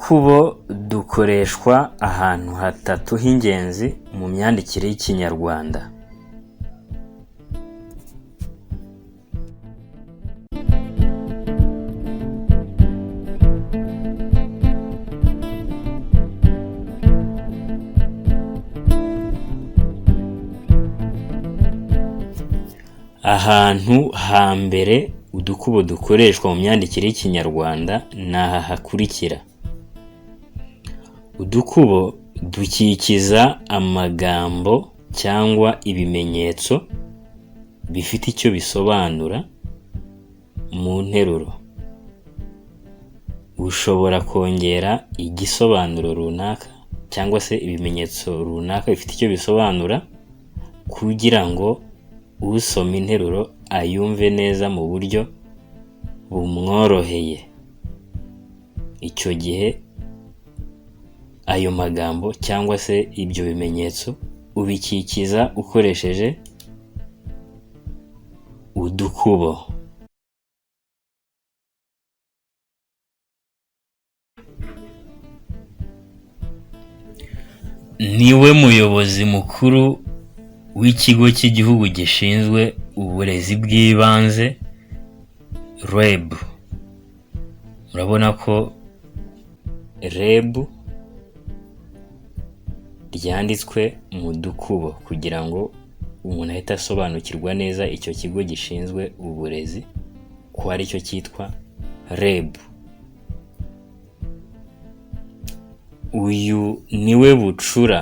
Udukubo dukoreshwa ahantu hatatu h'ingenzi mu myandikire y'Ikinyarwanda. Ahantu hambere udukubo dukoreshwa mu myandikire y'Ikinyarwanda ni aha hakurikira. Udukubo dukikiza amagambo cyangwa ibimenyetso bifite icyo bisobanura mu nteruro. Ushobora kongera igisobanuro runaka cyangwa se ibimenyetso runaka bifite icyo bisobanura kugira ngo usoma interuro ayumve neza mu buryo bumworoheye. Icyo gihe ayo magambo cyangwa se ibyo bimenyetso ubikikiza ukoresheje udukubo. Niwe muyobozi mukuru w'ikigo cy'igihugu gishinzwe uburezi bw'ibanze REB. Murabona ko REB ryanditswe mu dukubo kugira ngo umuntu ahite asobanukirwa neza icyo kigo gishinzwe uburezi ko ari cyo cyitwa REB. Uyu niwe bucura,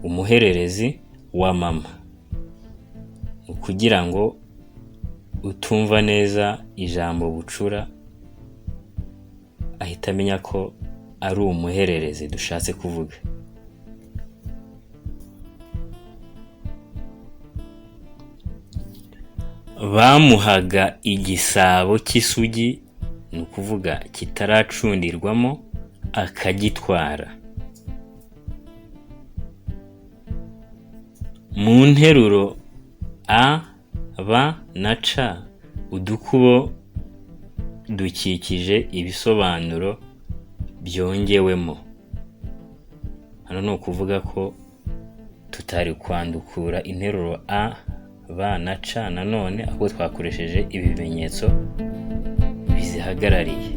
umuhererezi wa mama. Kugira ngo utumva neza ijambo bucura ahita amenya ko ari umuhererezi dushatse kuvuga. Bamuhaga igisabo cy'isugi, ni ukuvuga kitaracundirwamo, akagitwara. Mu nteruro a, b na c udukubo dukikije ibisobanuro byongewemo. Hano ni ukuvuga ko tutari kwandukura interuro a, b na c nanone, ahubwo twakoresheje ibimenyetso bizihagarariye.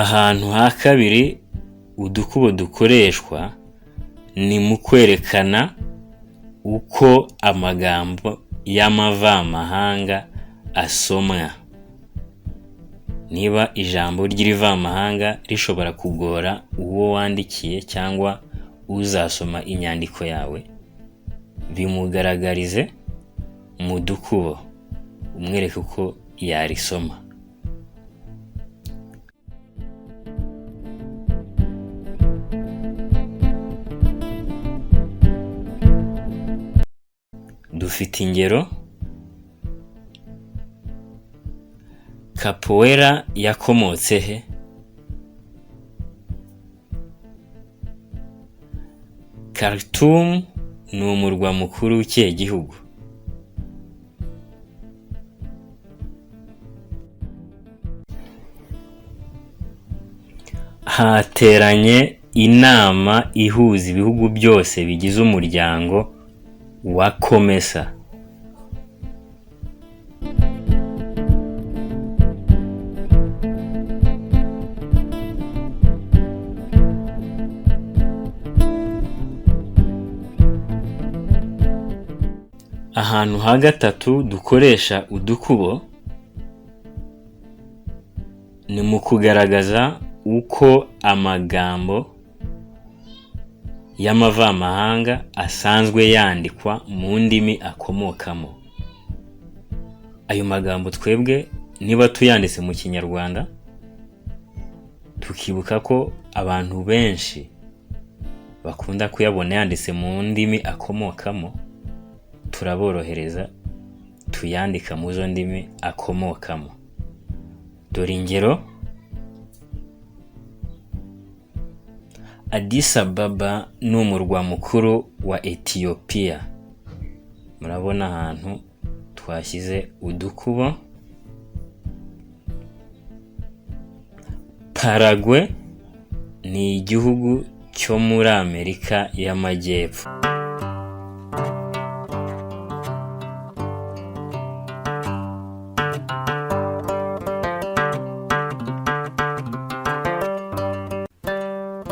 Ahantu ha kabiri udukubo dukoreshwa ni mu kwerekana uko amagambo y'amavamahanga asomwa. Niba ijambo ry'irivamahanga rishobora kugora uwo wandikiye cyangwa uzasoma inyandiko yawe, bimugaragarize mu dukubo, umwereke uko yarisoma. Dufite ingero: Capoeira yakomotse he? Khartoum ni umurwa mukuru w'ikihe gihugu? Hateranye inama ihuza ibihugu byose bigize umuryango wa COMESA. Ahantu ha gatatu dukoresha udukubo ni mu kugaragaza uko amagambo y'amavamahanga asanzwe yandikwa mu ndimi akomokamo. Ayo magambo twebwe niba tuyanditse mu Kinyarwanda, tukibuka ko abantu benshi bakunda kuyabona yanditse mu ndimi akomokamo, turaborohereza tuyandika mu zo ndimi akomokamo. Dore ingero: Addis Ababa ni umurwa mukuru wa Ethiopia. Murabona ahantu twashyize udukubo. Paraguay ni igihugu cyo muri Amerika y'Amajyepfo.